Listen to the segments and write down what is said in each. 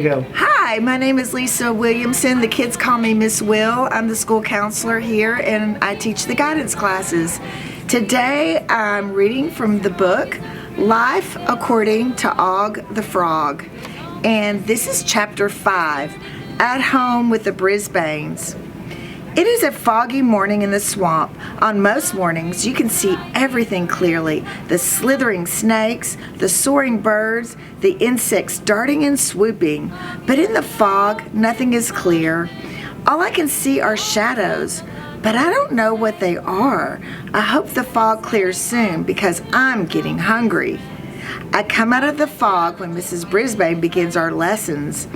Go. Hi, my name is Lisa Williamson. The kids call me Miss Will. I'm the school counselor here and I teach the guidance classes. Today I'm reading from the book Life According to Og the Frog. And this is chapter 5, At Home with the Brisbanes. It is a foggy morning in the swamp. On most mornings, you can see everything clearly. The slithering snakes, the soaring birds, the insects darting and swooping. But in the fog, nothing is clear. All I can see are shadows, but I don't know what they are. I hope the fog clears soon because I'm getting hungry. I come out of the fog when Mrs. Brisbane begins our lessons.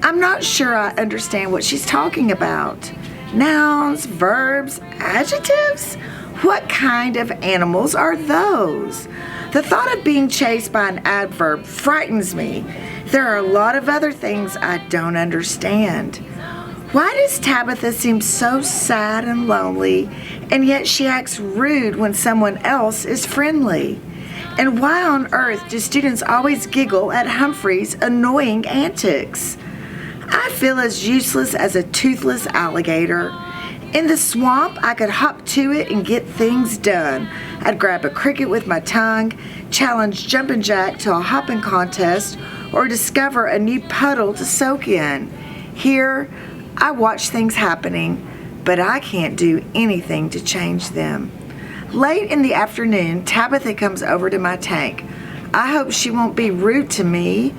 I'm not sure I understand what she's talking about. Nouns, verbs, adjectives? What kind of animals are those? The thought of being chased by an adverb frightens me. There are a lot of other things I don't understand. Why does Tabitha seem so sad and lonely, and yet she acts rude when someone else is friendly? And why on earth do students always giggle at Humphrey's annoying antics? I feel as useless as a toothless alligator. In the swamp, I could hop to it and get things done. I'd grab a cricket with my tongue, challenge Jumpin' Jack to a hopping contest, or discover a new puddle to soak in. Here, I watch things happening, but I can't do anything to change them. Late in the afternoon, Tabitha comes over to my tank. I hope she won't be rude to me.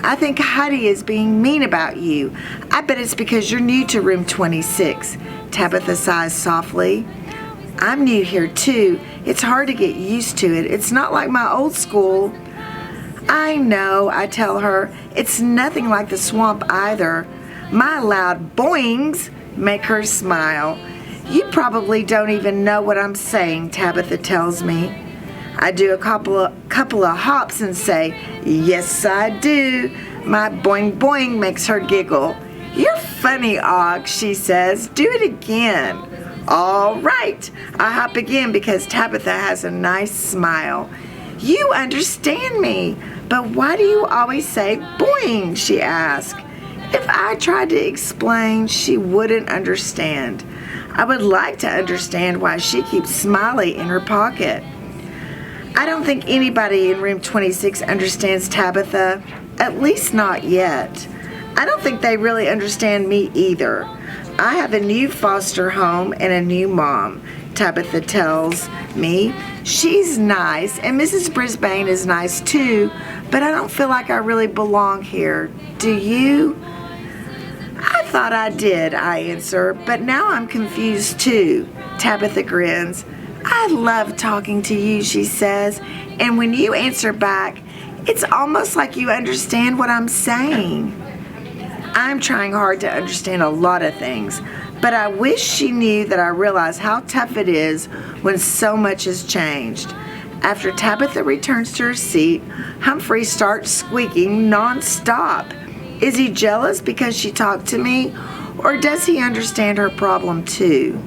I think Heidi is being mean about you. I bet it's because you're new to room 26. Tabitha sighs softly. I'm new here too. It's hard to get used to it. It's not like my old school. I know, I tell her. It's nothing like the swamp either. My loud boings make her smile. You probably don't even know what I'm saying, Tabitha tells me. I do a couple of hops and say, yes, I do. My boing boing makes her giggle. You're funny, Og, she says. Do it again. All right. I hop again because Tabitha has a nice smile. You understand me, but why do you always say boing, she asked. If I tried to explain, she wouldn't understand. I would like to understand why she keeps Smiley in her pocket. I don't think anybody in room 26 understands Tabitha, at least not yet. I don't think they really understand me either. I have a new foster home and a new mom, Tabitha tells me. She's nice, and Mrs. Brisbane is nice too, but I don't feel like I really belong here. Do you? I thought I did, I answer, but now I'm confused too. Tabitha grins. I love talking to you, she says, and when you answer back, it's almost like you understand what I'm saying. I'm trying hard to understand a lot of things, but I wish she knew that I realize how tough it is when so much has changed. After Tabitha returns to her seat, Humphrey starts squeaking non-stop. Is he jealous because she talked to me, or does he understand her problem too?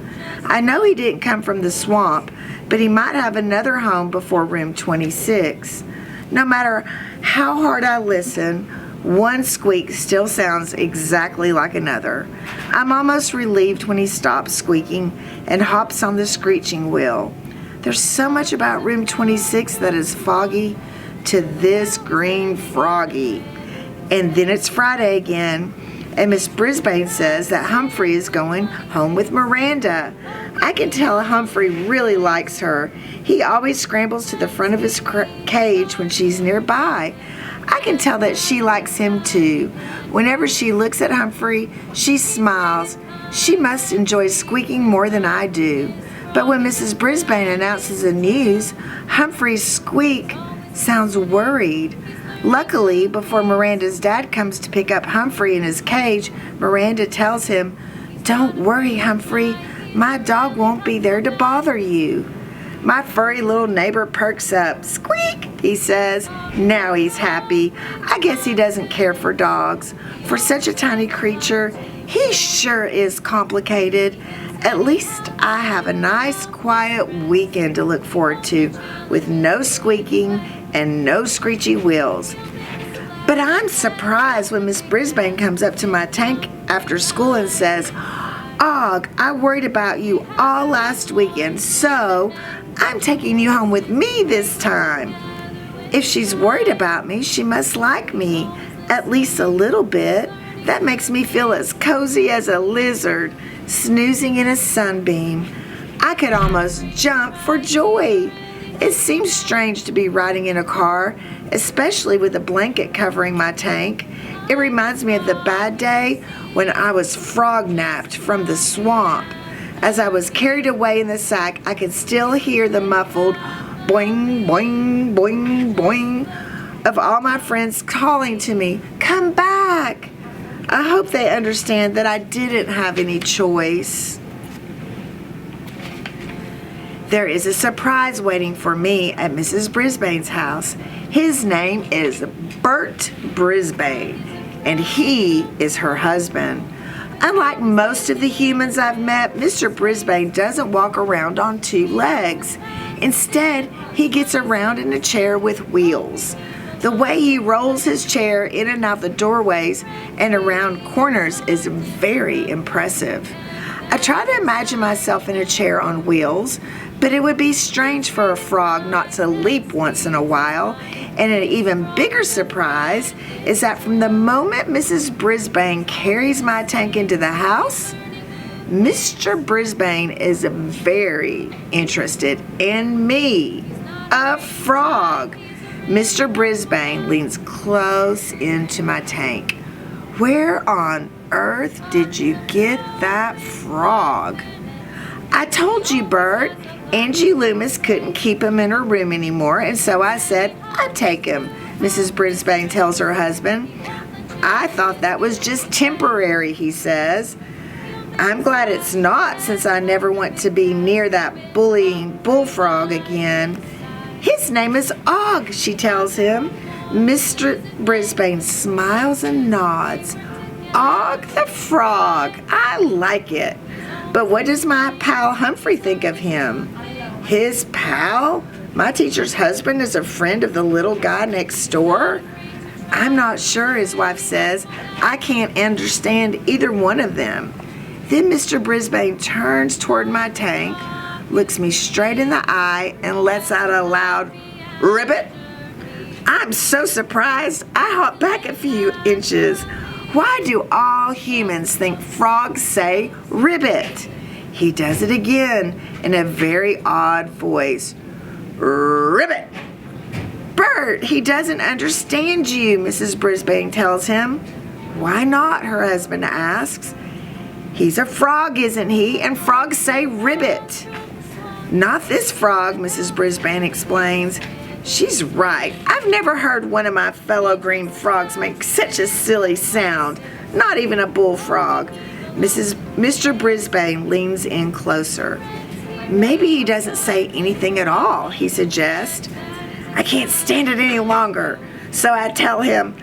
I know he didn't come from the swamp, but he might have another home before room 26. No matter how hard I listen, one squeak still sounds exactly like another. I'm almost relieved when he stops squeaking and hops on the screeching wheel. There's so much about room 26 that is foggy to this green froggy. And then it's Friday again, and Miss Brisbane says that Humphrey is going home with Miranda. I can tell Humphrey really likes her. He always scrambles to the front of his cage when she's nearby. I can tell that she likes him too. Whenever she looks at Humphrey, she smiles. She must enjoy squeaking more than I do. But when Mrs. Brisbane announces the news, Humphrey's squeak sounds worried. Luckily, before Miranda's dad comes to pick up Humphrey in his cage, Miranda tells him, "Don't worry, Humphrey. My dog won't be there to bother you." My furry little neighbor perks up. "Squeak," he says. Now he's happy. I guess he doesn't care for dogs. For such a tiny creature, he sure is complicated. At least I have a nice, quiet weekend to look forward to with no squeaking and no screechy wheels. But I'm surprised when Miss Brisbane comes up to my tank after school and says, Og, I worried about you all last weekend, so I'm taking you home with me this time. If she's worried about me, she must like me, at least a little bit. That makes me feel as cozy as a lizard snoozing in a sunbeam. I could almost jump for joy. It seems strange to be riding in a car, especially with a blanket covering my tank. It reminds me of the bad day when I was frog-napped from the swamp. As I was carried away in the sack, I could still hear the muffled boing, boing, boing, boing of all my friends calling to me, "Come back!" I hope they understand that I didn't have any choice. There is a surprise waiting for me at Mrs. Brisbane's house. His name is Bert Brisbane, and he is her husband. Unlike most of the humans I've met, Mr. Brisbane doesn't walk around on two legs. Instead, he gets around in a chair with wheels. The way he rolls his chair in and out the doorways and around corners is very impressive. I try to imagine myself in a chair on wheels, but it would be strange for a frog not to leap once in a while. And an even bigger surprise is that from the moment Mrs. Brisbane carries my tank into the house, Mr. Brisbane is very interested in me, a frog. Mr. Brisbane leans close into my tank. Where on earth did you get that frog? I told you, Bert. Angie Loomis couldn't keep him in her room anymore, and so I said I'd take him, Mrs. Brisbane tells her husband. I thought that was just temporary, he says. I'm glad it's not, since I never want to be near that bullying bullfrog again. His name is Og, she tells him. Mr. Brisbane smiles and nods. Og the frog, I like it. But what does my pal Humphrey think of him? His pal? My teacher's husband is a friend of the little guy next door? I'm not sure, his wife says. I can't understand either one of them. Then Mr. Brisbane turns toward my tank, looks me straight in the eye, and lets out a loud ribbit. I'm so surprised, I hop back a few inches. Why do all humans think frogs say ribbit? He does it again in a very odd voice. Ribbit! Bert, he doesn't understand you, Mrs. Brisbane tells him. Why not, her husband asks. He's a frog, isn't he? And frogs say ribbit. Not this frog, Mrs. Brisbane explains. She's right. I've never heard one of my fellow green frogs make such a silly sound. Not even a bullfrog. Mr. Brisbane leans in closer. Maybe he doesn't say anything at all, he suggests. I can't stand it any longer, so I tell him,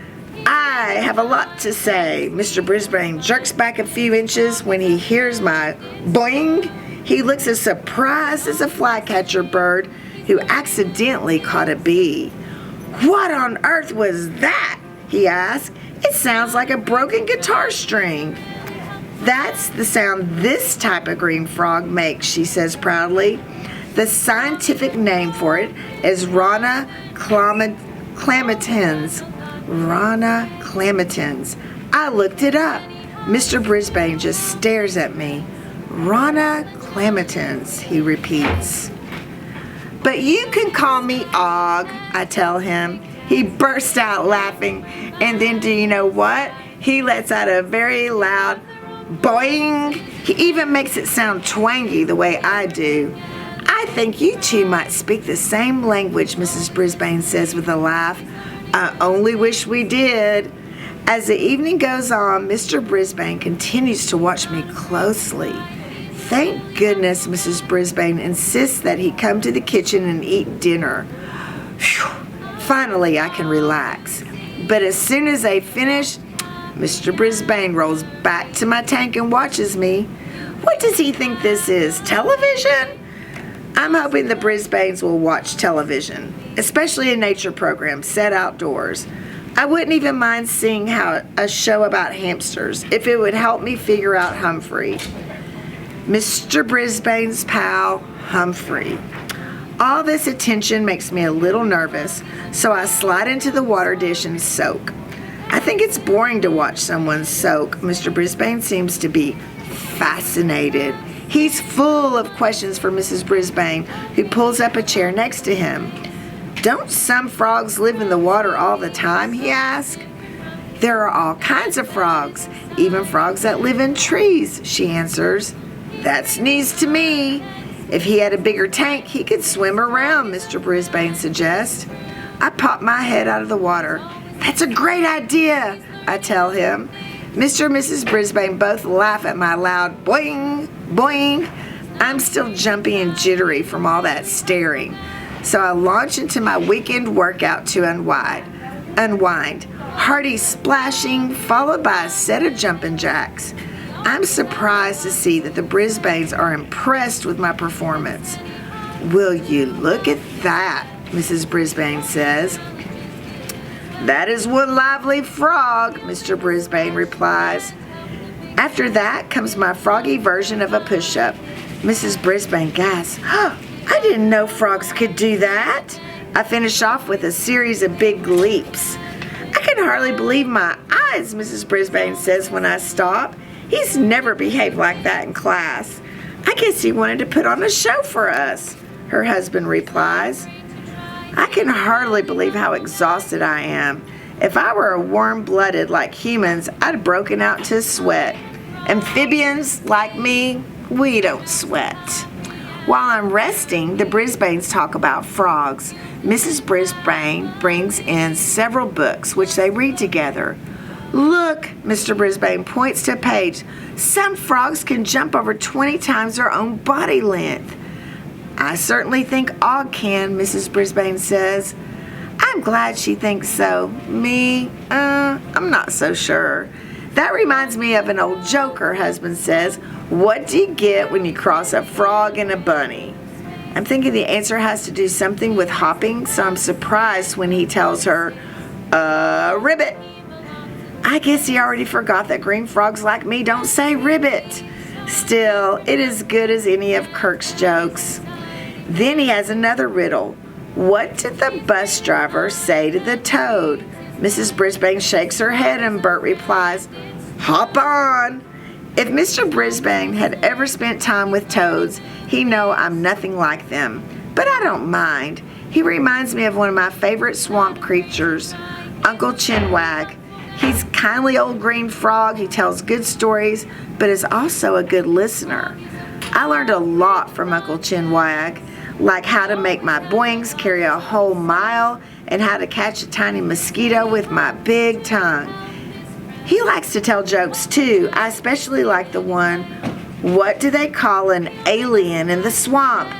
I have a lot to say. Mr. Brisbane jerks back a few inches when he hears my boing. He looks as surprised as a flycatcher bird who accidentally caught a bee. What on earth was that? He asked. It sounds like a broken guitar string. That's the sound this type of green frog makes, she says proudly. The scientific name for it is Rana clamitans. Rana clamitans. I looked it up. Mr. Brisbane just stares at me. Rana clamitans, he repeats. But you can call me Og, I tell him. He bursts out laughing, and then do you know what? He lets out a very loud boing. He even makes it sound twangy the way I do. I think you two might speak the same language, Mrs. Brisbane says with a laugh. I only wish we did. As the evening goes on, Mr. Brisbane continues to watch me closely. Thank goodness Mrs. Brisbane insists that he come to the kitchen and eat dinner. Whew. Finally, I can relax. But as soon as they finish, Mr. Brisbane rolls back to my tank and watches me. What does he think this is, television? I'm hoping the Brisbanes will watch television, especially a nature program set outdoors. I wouldn't even mind seeing a show about hamsters if it would help me figure out Humphrey. Mr. Brisbane's pal, Humphrey. All this attention makes me a little nervous, so I slide into the water dish and soak. I think it's boring to watch someone soak. Mr. Brisbane seems to be fascinated. He's full of questions for Mrs. Brisbane, who pulls up a chair next to him. Don't some frogs live in the water all the time, he asks. There are all kinds of frogs, even frogs that live in trees, she answers. That's news to me. If he had a bigger tank, he could swim around, Mr. Brisbane suggests. I pop my head out of the water. That's a great idea, I tell him. Mr. and Mrs. Brisbane both laugh at my loud boing, boing. I'm still jumpy and jittery from all that staring. So I launch into my weekend workout to unwind. Hearty splashing, followed by a set of jumping jacks. I'm surprised to see that the Brisbanes are impressed with my performance. Will you look at that, Mrs. Brisbane says. That is one lively frog, Mr. Brisbane replies. After that comes my froggy version of a push-up. Mrs. Brisbane gasps, oh, I didn't know frogs could do that. I finish off with a series of big leaps. I can hardly believe my eyes, Mrs. Brisbane says when I stop. He's never behaved like that in class. I guess he wanted to put on a show for us, her husband replies. I can hardly believe how exhausted I am. If I were a warm-blooded like humans, I'd have broken out into sweat. Amphibians like me, we don't sweat. While I'm resting, the Brisbanes talk about frogs. Mrs. Brisbane brings in several books, which they read together. Look, Mr. Brisbane points to a page. Some frogs can jump over 20 times their own body length. I certainly think Og can, Mrs. Brisbane says. I'm glad she thinks so. Me, I'm not so sure. That reminds me of an old joke, her husband says. What do you get when you cross a frog and a bunny? I'm thinking the answer has to do something with hopping, so I'm surprised when he tells her, ribbit. I guess he already forgot that green frogs like me don't say ribbit. Still, it is good as any of Kirk's jokes. Then he has another riddle. What did the bus driver say to the toad? Mrs. Brisbane shakes her head and Bert replies, hop on. If Mr. Brisbane had ever spent time with toads, he'd know I'm nothing like them. But I don't mind. He reminds me of one of my favorite swamp creatures, Uncle Chinwag. He's a kindly old green frog. He tells good stories, but is also a good listener. I learned a lot from Uncle Chinwag, like how to make my boings carry a whole mile and how to catch a tiny mosquito with my big tongue. He likes to tell jokes too. I especially like the one, what do they call an alien in the swamp?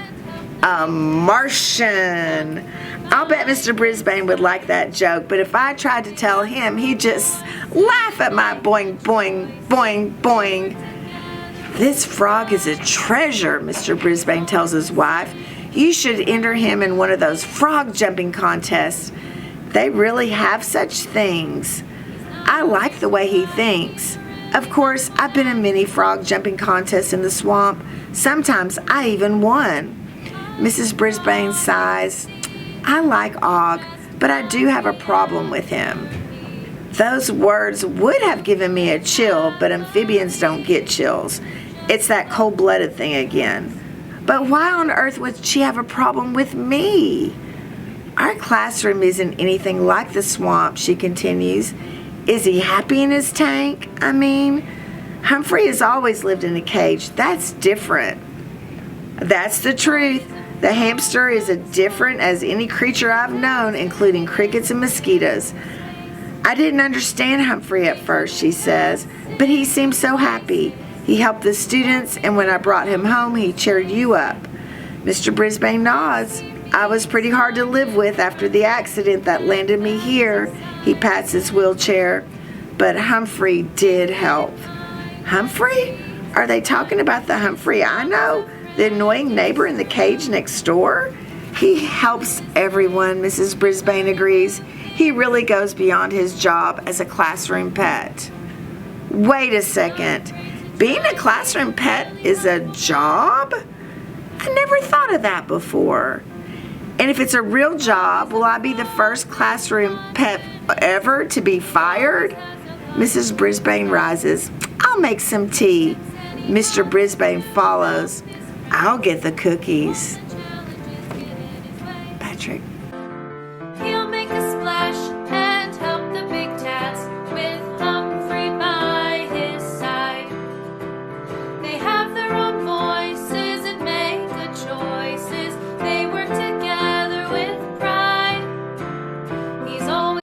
A Martian. I'll bet Mr. Brisbane would like that joke, but if I tried to tell him, he'd just laugh at my boing, boing, boing, boing. This frog is a treasure, Mr. Brisbane tells his wife. You should enter him in one of those frog jumping contests. They really have such things. I like the way he thinks. Of course, I've been in many frog jumping contests in the swamp. Sometimes I even won. Mrs. Brisbane sighs. I like Og, but I do have a problem with him. Those words would have given me a chill, but amphibians don't get chills. It's that cold-blooded thing again. But why on earth would she have a problem with me? Our classroom isn't anything like the swamp, she continues. Is he happy in his tank? I mean, Humphrey has always lived in a cage. That's different. That's the truth. The hamster is as different as any creature I've known, including crickets and mosquitoes. I didn't understand Humphrey at first, she says, but he seemed so happy. He helped the students, and when I brought him home, he cheered you up. Mr. Brisbane nods. I was pretty hard to live with after the accident that landed me here. He pats his wheelchair. But Humphrey did help. Humphrey? Are they talking about the Humphrey I know? The annoying neighbor in the cage next door? He helps everyone, Mrs. Brisbane agrees. He really goes beyond his job as a classroom pet. Wait a second. Being a classroom pet is a job? I never thought of that before. And if it's a real job, will I be the first classroom pet ever to be fired? Mrs. Brisbane rises. I'll make some tea. Mr. Brisbane follows. I'll get the cookies.